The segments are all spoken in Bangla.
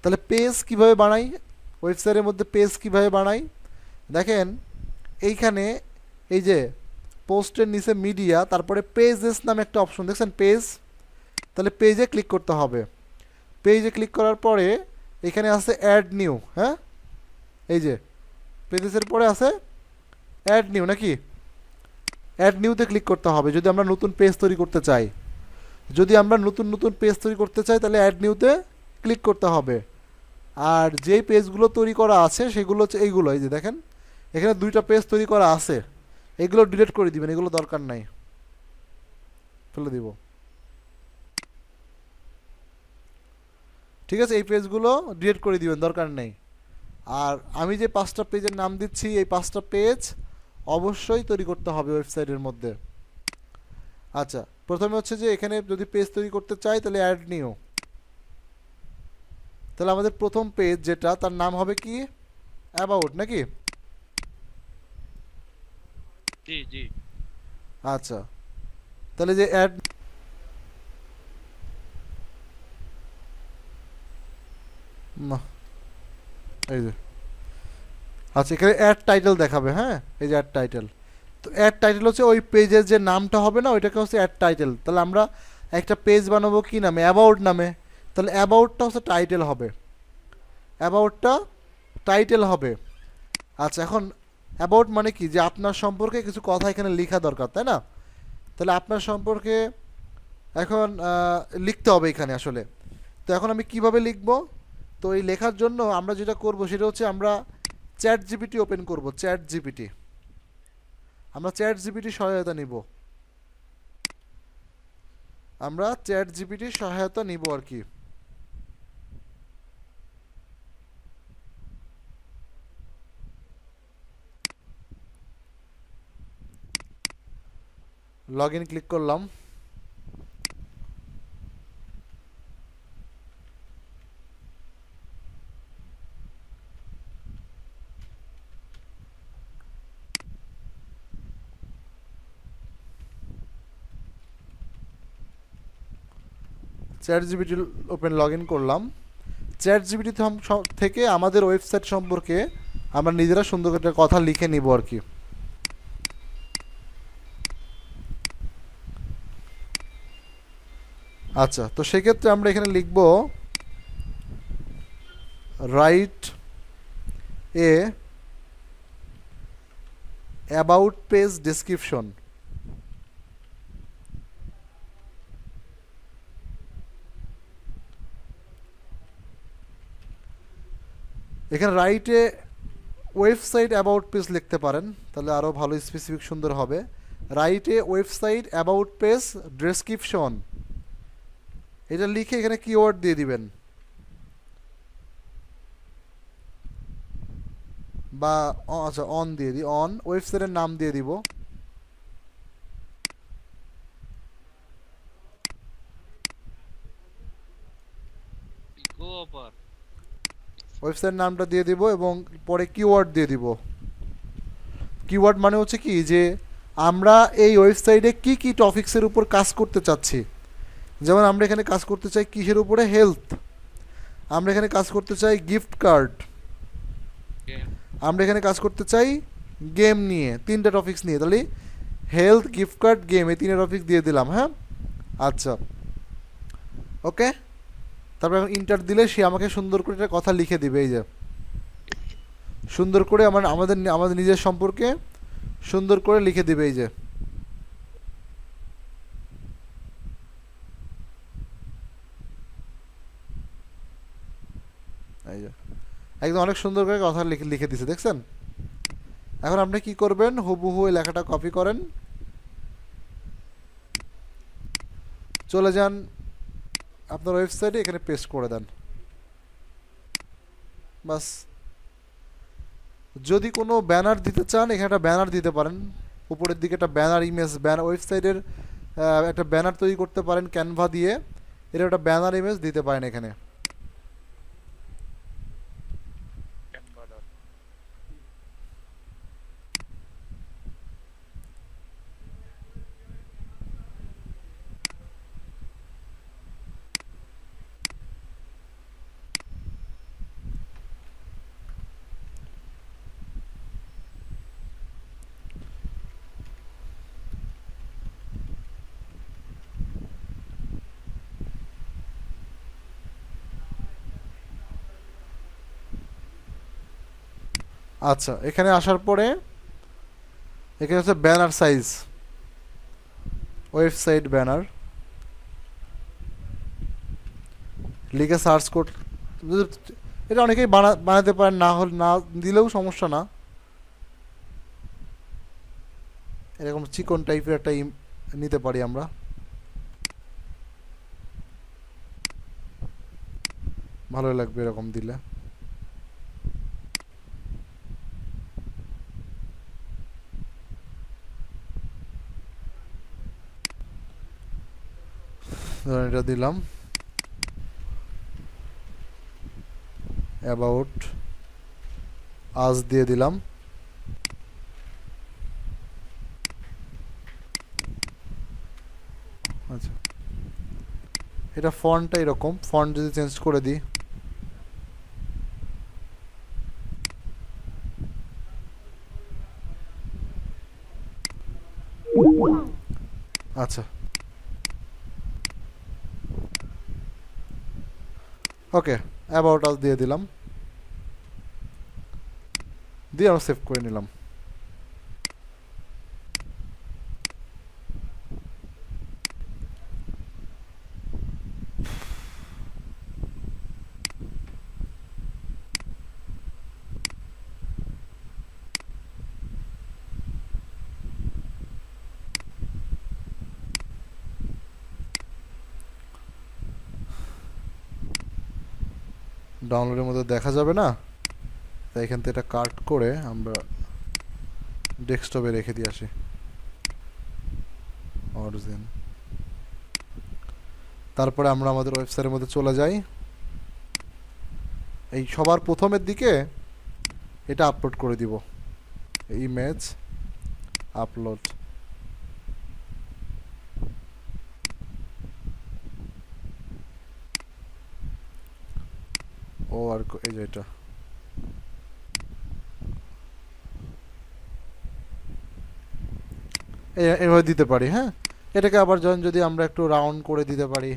তাহলে পেজ কিভাবে বানাই, ওয়েবসাইটের মধ্যে পেজ কিভাবে বানাই দেখেন, এইখানে এই যে পোস্টের নিচে মিডিয়া, তারপরে পেজেস নামে একটা অপশন দেখছেন, পেজ। তাহলে পেজে ক্লিক করতে হবে। পেজে ক্লিক করার পরে এখানে আছে অ্যাড নিউ, হ্যাঁ এই যে পেজেসের পরে আছে অ্যাড নিউ নাকি, অ্যাড নিউতে ক্লিক করতে হবে যদি আমরা নতুন পেজ তৈরি করতে চাই। যদি আমরা নতুন নতুন পেজ তৈরি করতে চাই তাহলে অ্যাড নিউতে ক্লিক করতে হবে। আর যেই পেজগুলো তৈরি করা আছে সেগুলো হচ্ছে এইগুলো, এই যে দেখেন এখানে 2টা পেজ তৈরি করা আছে, এগুলো ডিলিট করে দিবেন, এগুলো দরকার নাই, ফেলে দিব। ঠিক আছে, এই পেজগুলো ডিলিট করে দিবেন, দরকার নেই। আর আমি যে 5টা পেজের নাম দিচ্ছি, এই 5টা পেজ অবশ্যই তৈরি করতে হবে ওয়েবসাইটের মধ্যে। আচ্ছা, প্রথমে হচ্ছে যে এখানে যদি পেজ তৈরি করতে চাই তাহলে অ্যাড নিউ, তাহলে আমাদের প্রথম পেজ যেটা তার নাম হবে কি, অ্যাবাউট নাকি। জি জি। আচ্ছা, তাহলে যে অ্যাড, না এই যে, আচ্ছা এখানে অ্যাড টাইটেল দেখাবে, হ্যাঁ এই যে অ্যাড টাইটেল। তো অ্যাড টাইটেল হচ্ছে ওই পেজের যে নামটা হবে না, ওইটাকে হচ্ছে অ্যাড টাইটেল। তাহলে আমরা একটা পেজ বানাবো কি নামে, অ্যাবাউট নামে, তাহলে অ্যাবাউটটা হচ্ছে টাইটেল হবে, অ্যাবাউটটা টাইটেল হবে। আচ্ছা, এখন অ্যাবাউট মানে কি, যে আপনার সম্পর্কে কিছু কথা এখানে লেখা দরকার, তাই না। তাহলে আপনার সম্পর্কে এখন লিখতে হবে এখানে আসলে। তো এখন আমি কিভাবে লিখব, তো এই লেখার জন্য আমরা যেটা করব সেটা হচ্ছে আমরা চ্যাট জিপিটি ওপেন করব, চ্যাট জিপিটি, আমরা চ্যাট জিপিটি সহায়তা নিব, আমরা চ্যাট জিপিটির সহায়তা নিব আর কি। লগ ইন ক্লিক করলাম। Chat GPT open log in করলাম। চ্যাট জিপিটি থেকে আমাদের ওয়েবসাইট সম্পর্কে আমরা নিজেরা সুন্দর একটা কথা লিখে নিব আর কি। আচ্ছা, তো সেক্ষেত্রে আমরা এখানে লিখব write a about page description. এখানে রাইটে ওয়েবসাইট অ্যাবাউট পেজ লিখতে পারেন, তাহলে আরও ভালো স্পেসিফিক সুন্দর হবে। রাইটে ওয়েবসাইট অ্যাবাউট পেজ ডেসক্রিপশন, এটা লিখে এখানে কিওয়ার্ড দিয়ে দিবেন, বা আচ্ছা অন দিয়ে দিই, অন ওয়েবসাইটের নাম দিয়ে দিব, গো অপার। ওয়েবসাইট নামটা দিয়ে দিব এবং পরে কিওয়ার্ড দিয়ে দিব। কিওয়ার্ড মানে হচ্ছে কি, যে আমরা এই ওয়েবসাইটে কি কি টপিক্সের উপর কাজ করতে চাচ্ছি। যেমন আমরা এখানে কাজ করতে চাই কিসের উপরে, হেলথ। আমরা এখানে কাজ করতে চাই গিফট কার্ড। আমরা এখানে কাজ করতে চাই গেম নিয়ে, 3টা টপিক্স নিয়ে। তাহলে হেলথ, গিফট কার্ড, গেম, এই 3টা টপিক্স দিয়ে দিলাম, হ্যাঁ। আচ্ছা ওকে, তারপর এখন ইন্টার দিলে সে আমাকে সুন্দর করে একটা কথা লিখে দিবে, এই যে সুন্দর করে আমাদের আমাদের নিজের সম্পর্কে সুন্দর করে লিখে দিবে, এই যে এই যে একদম অনেক সুন্দর করে কথা লিখে লিখে দিছে, দেখছেন। এখন আপনি কি করবেন, হুবহু এই লেখাটা কপি করেন, চলে যান আপনার ওয়েবসাইটে, এখানে পেস্ট করে দেন, বাস। যদি কোনো ব্যানার দিতে চান এখানে একটা ব্যানার দিতে পারেন, উপরের দিকে একটা ব্যানার ইমেজ, ব্যানার ওয়েবসাইটের একটা ব্যানার তৈরি করতে পারেন ক্যানভা দিয়ে, এটা একটা ব্যানার ইমেজ দিতে পারেন এখানে। আচ্ছা, এখানে আসার পরে এখানে হচ্ছে ব্যানার সাইজ, ওয়েবসাইট ব্যানার লিখে সার্চ কোড। এটা অনেকেই বানাতে পারেন, না হলে না দিলেও সমস্যা না। এরকম চিকন টাইপের একটা নিতে পারি আমরা। ভালোই লাগবে এরকম দিলে। ধরেন এটা দিলাম, অ্যাবাউট আজ দিয়ে দিলাম। আচ্ছা, এটা ফন্টটা এরকম, ফন্ট যদি চেঞ্জ করে দিই, আচ্ছা ওকে, অ্যাবাউট আস দিয়ে দিলাম, দিয়ে আমরা সেভ করে নিলাম। ডাউনলোডের মধ্যে দেখা যাবে না, তাই এখান থেকে এটা কাট করে আমরা ডেস্কটপে রেখে দিয়ে আসি। অরিজিন, তারপরে আমরা আমাদের ওয়েবসাইটের মধ্যে চলে যাই। এই সবার প্রথমের দিকে এটা আপলোড করে দিব, ইমেজ আপলোড। ও আর এই যে এটা এভাবে দিতে পারি। হ্যাঁ, এটাকে আবার যদি আমরা একটু রাউন্ড করে দিতে পারি,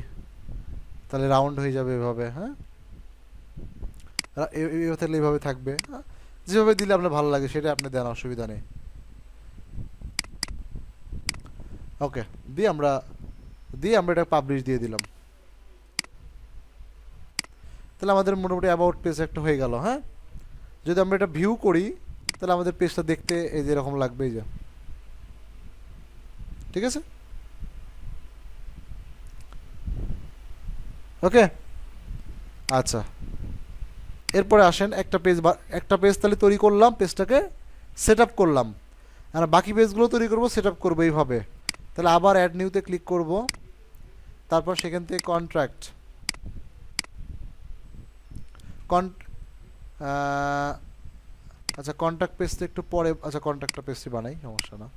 তাহলে রাউন্ড হয়ে যাবে এভাবে। হ্যাঁ, তাহলে এইভাবে থাকবে। যেভাবে দিলে আপনার ভালো লাগে সেটা আপনি দেন, অসুবিধা নেই। ওকে, দিয়ে আমরা এটা পাবলিশ দিয়ে দিলাম। তাহলে আমাদের মোটামুটি অ্যাবাউট পেজ একটা হয়ে গেল। হ্যাঁ, যদি আমরা এটা ভিউ করি তাহলে আমাদের পেজটা দেখতে এই যে এরকম লাগবে, এই যে। ঠিক আছে, ওকে। আচ্ছা, এরপরে আসেন একটা পেজ তাহলে তৈরি করলাম, পেজটাকে সেট আপ করলাম। আর বাকি পেজগুলো তৈরি করব, সেট আপ করবো এইভাবে। তাহলে আবার অ্যাড নিউতে ক্লিক করব, তারপর সেখান থেকে কন্ট্রাক্ট আচ্ছা, কন্ট্যাক্ট পেজটা একটু পরে, আচ্ছা কন্ট্যাক্টটা পেজটি বানাই, সমস্যা না।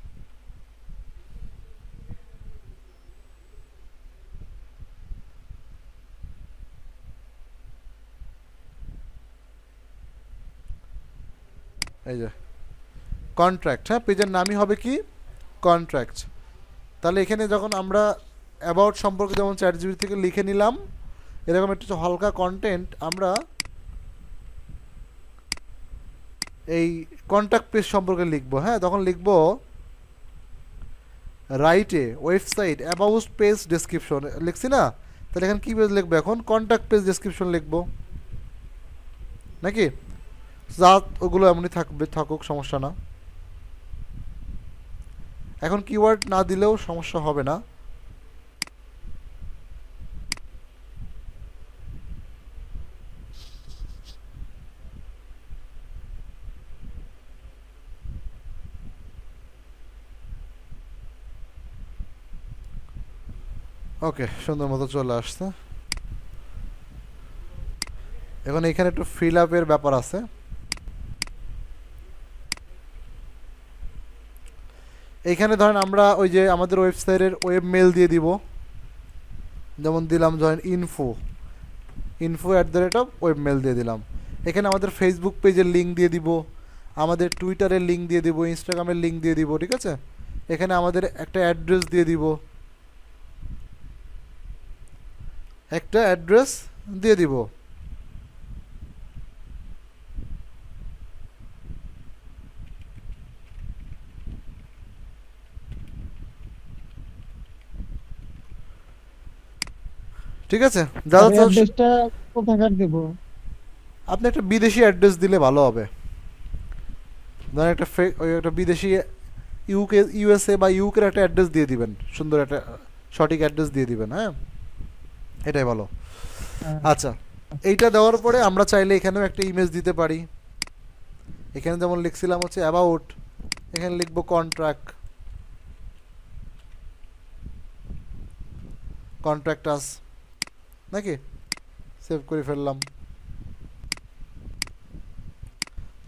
এই যে কন্ট্রাক্ট, হ্যাঁ, পেজের নামই হবে কি কন্ট্রাক্ট। তাহলে এখানে যখন আমরা অ্যাবাউট সম্পর্কে যেমন চ্যাটজিপিটি থেকে লিখে নিলাম, এরকম একটু হালকা কন্টেন্ট আমরা এই কন্ট্যাক্ট পেজ সম্পর্কে লিখবো। হ্যাঁ, তখন লিখবো রাইটে ওয়েবসাইট অ্যাবাউট পেজ ডেসক্রিপশন লিখছি না, তাহলে এখানে কী পেজ লিখবো, এখন কন্ট্যাক্ট পেজ ডেসক্রিপশন লিখবো নাকি। যা ওগুলো এমনই থাকুক, সমস্যা না। এখন কিওয়ার্ড না দিলেও সমস্যা হবে না। ওকে, সুন্দর মতো চলে আসছে। এখন এখানে একটু ফিল আপের ব্যাপার আছে। এইখানে ধরেন আমরা ওই যে আমাদের ওয়েবসাইটের ওয়েব মেল দিয়ে দিব, যেমন দিলাম ধরেন info@, ওয়েব মেল দিয়ে দিলাম। এখানে আমাদের ফেসবুক পেজের লিঙ্ক দিয়ে দিব, আমাদের টুইটারের লিঙ্ক দিয়ে দিব, ইনস্টাগ্রামের লিঙ্ক দিয়ে দিব। ঠিক আছে, এখানে আমাদের একটা অ্যাড্রেস দিয়ে দিব, ঠিক আছে, আর যারা অ্যাড্রেসটা কোথাকার দেব? আপনি একটা বিদেশি অ্যাড্রেস দিলে ভালো হবে। ধরেন একটা ওই একটা বিদেশি ইউএসএ বা ইউকের একটা অ্যাড্রেস দিয়ে দিবেন, সুন্দর একটা সঠিক অ্যাড্রেস দিয়ে দিবেন, হ্যাঁ, এটাই ভালো। আচ্ছা, এইটা দেওয়ার পরে আমরা চাইলে এখানেও একটা ইমেজ দিতে পারি। এখানে যেমন লিখছিলাম হচ্ছে অ্যাবাউট, এখানে লিখবো কন্ট্রাক্টাস নাকি, সেভ করে ফেললাম।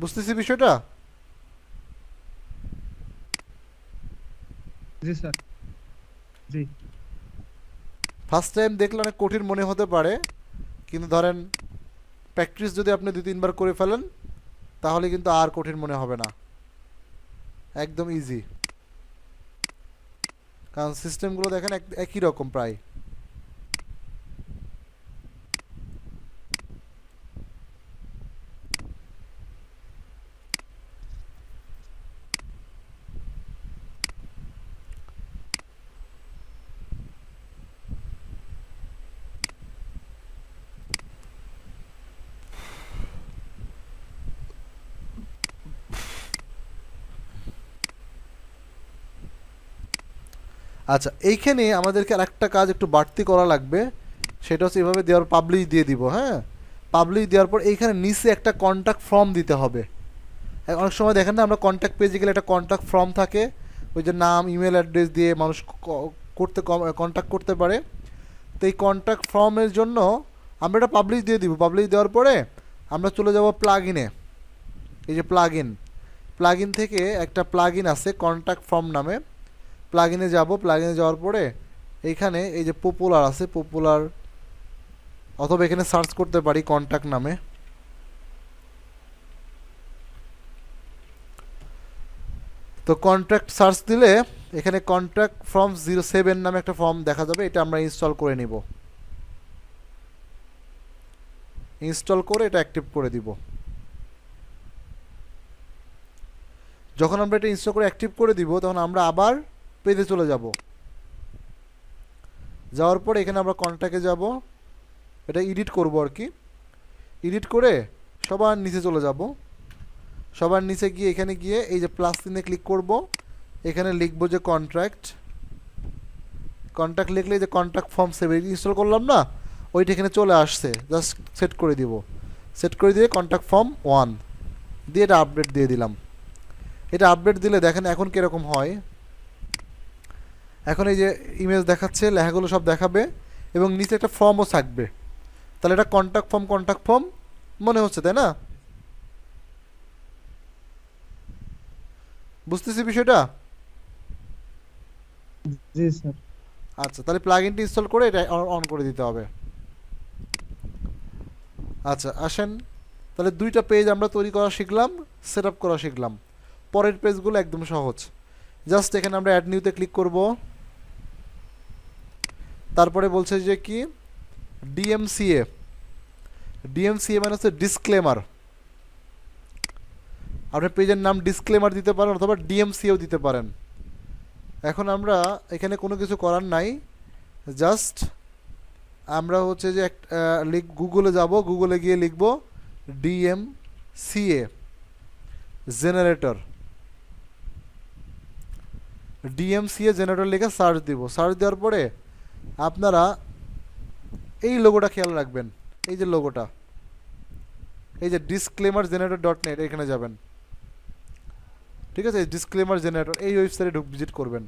বুঝতেছি বিষয়টা? জি স্যার, জি। ফার্স্ট টাইম দেখলে অনেক কঠিন মনে হতে পারে, কিন্তু ধরেন প্র্যাকটিস যদি আপনি 2-3 বার করে ফেলেন তাহলে কিন্তু আর কঠিন মনে হবে না, একদম ইজি। কারণ সিস্টেমগুলো দেখেন একই রকম প্রায়। আচ্ছা, এইখানে আমাদেরকে আরেকটা কাজ একটু বাড়তি করা লাগবে, সেটা হচ্ছে এভাবে দেওয়ার পাবলিশ দিয়ে দিব, হ্যাঁ। পাবলিশ দেওয়ার পর এইখানে নিচে একটা কন্ট্যাক্ট ফর্ম দিতে হবে। অনেক সময় দেখেন না, আমরা কন্ট্যাক্ট পেজে গেলে একটা কন্ট্যাক্ট ফর্ম থাকে, ওই যে নাম ইমেল অ্যাড্রেস দিয়ে মানুষ কন্ট্যাক্ট করতে পারে। তো এই কন্ট্যাক্ট ফর্মের জন্য আমরা এটা পাবলিশ দিয়ে দিব। পাবলিশ দেওয়ার পরে আমরা চলে যাব প্লাগ ইনে। এই যে প্লাগ ইন থেকে একটা প্লাগ ইন আছে কন্ট্যাক্ট ফর্ম নামে, প্লাগ ইনে যাব। প্লাগ ইনে যাওয়ার পরে এইখানে এই যে পপুলার আছে, পপুলার, অথবা এখানে সার্চ করতে পারি কন্ট্যাক্ট নামে। তো কন্ট্যাক্ট সার্চ দিলে এখানে কন্ট্যাক্ট ফর্ম 07 নামে একটা ফর্ম দেখা যাবে, এটা আমরা ইনস্টল করে নিব। ইনস্টল করে এটা অ্যাক্টিভ করে দিব। যখন আমরা এটা ইনস্টল করে অ্যাক্টিভ করে দিব তখন আমরা আবার পেজে চলে যাব। যাওয়ার পরে এখানে আমরা কন্ট্যাক্টে যাব, এটা এডিট করব আর কি। এডিট করে সবার নিচে চলে যাব। সবার নিচে গিয়ে এখানে গিয়ে এই যে প্লাস চিহ্নে ক্লিক করব। এখানে লিখব যে কন্ট্যাক্ট লিখলে যে কন্ট্যাক্ট ফর্ম সেভ ইনস্টল করলাম না, ওইটা এখানে চলে আসছে, জাস্ট সেট করে দিব। সেট করে দিয়ে কন্ট্যাক্ট ফর্ম 1 দিয়ে এটা আপডেট দিয়ে দিলাম। এটা আপডেট দিলে দেখেন এখন কীরকম হয়। এখন এই যে ইমেজ দেখাচ্ছে, লেখাগুলো সব দেখাবে এবং নিচে একটা ফর্মও থাকবে। তাহলে এটা কন্ট্যাক্ট ফর্ম মনে হচ্ছে, তাই না? বুঝতেছি বিষয়টা? জি স্যার। আচ্ছা, তাহলে প্লাগইনটি ইনস্টল করে এটা অন করে দিতে হবে। আচ্ছা আসেন, তাহলে 2টা পেজ আমরা তৈরি করা শিখলাম, সেট আপ করা শিখলাম। পরের পেজগুলো একদম সহজ। জাস্ট এখানে আমরা অ্যাড নিউতে ক্লিক করব। তারপরে বলছে যে কি ডিএমসিএ মানে হচ্ছে ডিসক্লেমার। আপনার পেজের নাম ডিসক্লেমার দিতে পারেন অথবা ডিএমসিএও দিতে পারেন। এখন আমরা এখানে কোনো কিছু করার নাই, জাস্ট আমরা হচ্ছে যে গুগলে যাব, গুগলে গিয়ে লিখব ডিএমসিএ জেনারেটর। ডিএমসিএ জেনারেটর লিখে সার্চ দিব। সার্চ দেওয়ার পরে আপনারা এই লোগোটা খেয়াল রাখবেন, এই যে লোগোটা, এই যে ডিসক্লেমার জেনারেটর .net, এখানে যাবেন। ঠিক আছে, ডিসক্লেমার জেনারেটর এই ওয়েবসাইটে ভিজিট করবেন।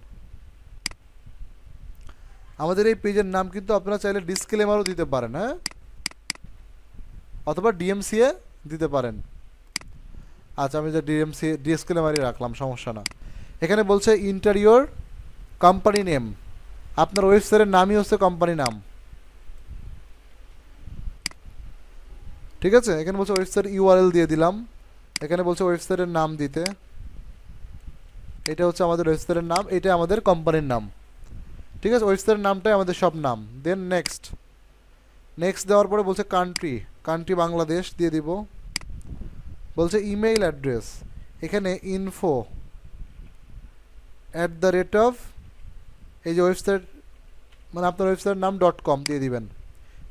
আমাদের এই পেজের নাম কিন্তু আপনারা চাইলে ডিসক্লেমারও দিতে পারেন, হ্যাঁ, অথবা ডিএমসিএ দিতে পারেন। আচ্ছা, আমি যে ডিসক্লেমারই রাখলাম, সমস্যা না। এখানে বলছে ইন্টারিয়র কোম্পানি নেম, আপনার ওয়েবসাইটের নামই হচ্ছে কোম্পানি নাম। ঠিক আছে, এখানে বলছে ওয়েবসাইট ইউআরএল দিয়ে দিলাম। এখানে বলছে ওয়েবসাইটের নাম দিতে, এটা হচ্ছে আমাদের ওয়েবসাইটের নাম, এটা আমাদের কোম্পানির নাম। ঠিক আছে, ওয়েবসাইটের নামটাই আমাদের সব নাম। দেন নেক্সট দেওয়ার পরে বলছে কান্ট্রি বাংলাদেশ দিয়ে দিব। বলছে ইমেইল অ্যাড্রেস, এখানে info@, এই যে ওয়েবসাইট মানে আপনার ওয়েবসাইটের নাম .com দিয়ে দিবেন।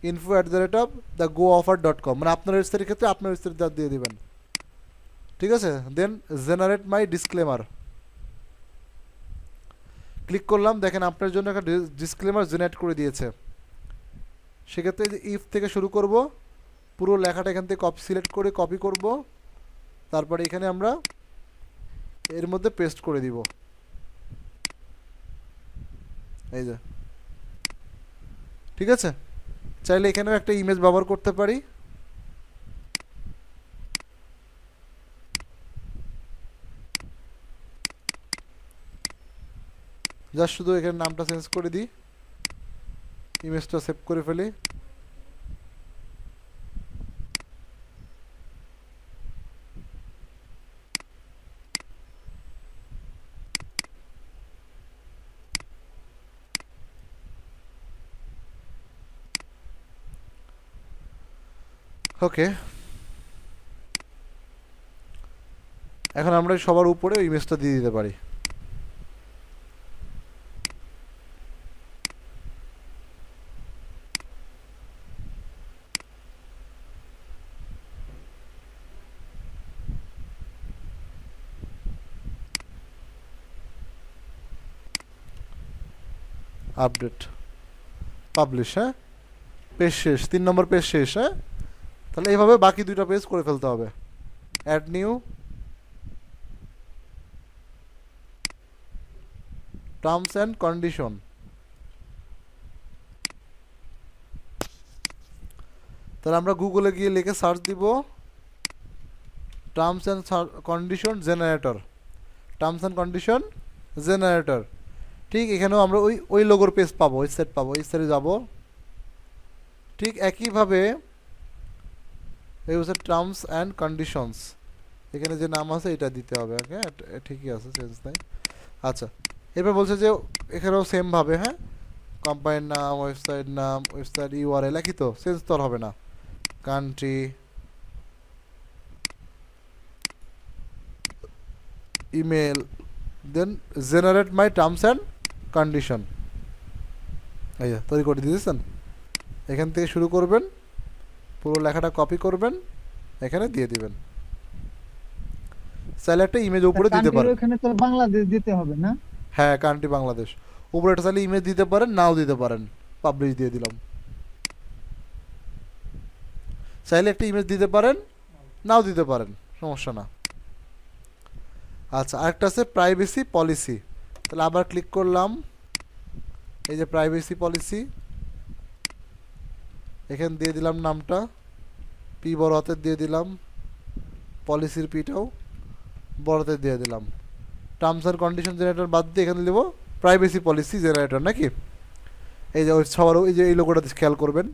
info@the gooffer.com, মানে আপনার ওয়েবসাইটের ক্ষেত্রে আপনার ওয়েবসাইট দিয়ে দিবেন। ঠিক আছে, দেন জেনারেট মাই ডিসক্লেমার ক্লিক করলাম, দেখেন আপনার জন্য একটা ডিসক্লেমার জেনারেট করে দিয়েছে। সেক্ষেত্রে ইফ থেকে শুরু করব, পুরো লেখাটা এখান থেকে কপি সিলেক্ট করে কপি করব, তারপরে এখানে আমরা এর মধ্যে পেস্ট করে দিব। এই যে, ঠিক আছে। চাইলে এখানেও একটা ইমেজ ব্যবহার করতে পারি। জাস্ট শুধু এখানে নামটা চেঞ্জ করে দিই, ইমেজটা সেভ করে ফেলি। ওকে, এখন আমরা সবার উপরে ওই ইমেজটা দিয়ে দিতে পারি। আপডেট, পাবলিশ, হ্যাঁ, পেজ শেষ, 3 নম্বর পেজ শেষ। হ্যাঁ, তাহলে এইভাবে বাকি 2টা পেজ করে ফেলতে হবে। Add new, terms and condition. তাহলে আমরা গুগলে গিয়ে লিখে সার্চ দিব terms and condition generator, terms and condition generator. ঠিক এখানেও আমরা ওই লোগোর পেজ পাবো, ওয়েবসাইট পাবো, ওয়েবসাইটে যাব। ঠিক একইভাবে এই হচ্ছে টার্মস অ্যান্ড কন্ডিশনস, এখানে যে নাম আছে এটা দিতে হবে। ওকে, ঠিকই আছে, চেঞ্জ নাই। আচ্ছা, এরপর বলছে যে এখানেও সেমভাবে, হ্যাঁ, কোম্পানির নাম, ওয়েবসাইট ইউআরএল একই তো, চেঞ্জ তো আর হবে না। Country, email, then generate my terms and condition. এই যে তৈরি করে দিয়েছেন। এখান থেকে শুরু করবেন, পুরো লেখাটা কপি করবেন, এখানে দিয়ে দিবেন। চাইলে একটা ইমেজ উপরে দিতে পারেন। এখানে তো বাংলাদেশ দিতে হবে না? হ্যাঁ, কান্ট্রি বাংলাদেশ, উপরে একটা চাইলে ইমেজ দিতে পারেন, নাও দিতে পারেন। পাবলিশ দিয়ে দিলাম। চাইলে একটা ইমেজ দিতে পারেন, নাও দিতে পারেন, সমস্যা না। আচ্ছা, আরেকটা আছে প্রাইভেসি পলিসি। তাহলে আবার ক্লিক করলাম, এই যে প্রাইভেসি পলিসি, এখানে দিয়ে দিলাম নামটা, পি বড় হাতের দিয়ে দিলাম, পলিসির পিটাও বড় হাতের দিয়ে দিলাম। টার্মস অ্যান্ড কন্ডিশন জেনারেটর বাদ দিয়ে এখানে দেবো প্রাইভেসি পলিসি জেনারেটর, নাকি? এই যে সবার এই যে এই লোগোটা খেয়াল করবেন,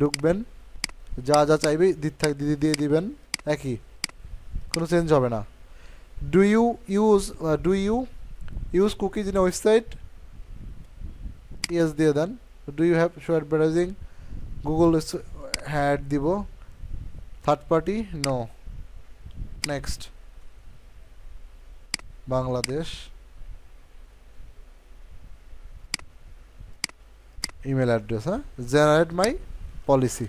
ঢুকবেন, যা যা চাইবে দিয়ে দিবেন, একই, কোনো চেঞ্জ হবে না। Do you use cookies in website? Yes দিয়ে দেন। Do you have show advertising? Google ad দিব। Third party no. Next, Bangladesh, email address, হ্যাঁ, জেনারেট মাই পলিসি,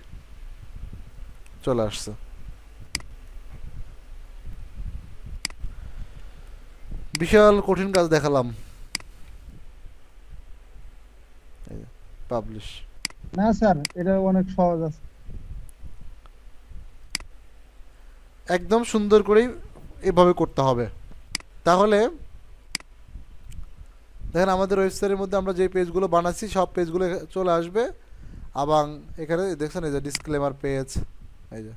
চলে আসছে। বিশাল কঠিন কাজ দেখালাম। পাবলিশ। না স্যার, এটা অনেক সহজ আছে। একদম সুন্দর করেই এভাবে করতে হবে। তাহলে দেখেন আমাদের ওয়েবসাইটের মধ্যে আমরা যে পেজগুলো বানাচ্ছি সব পেজগুলো চলে আসবে। এবং এখানে দেখছেন এই যে ডিসক্লেমার পেজ, এই যে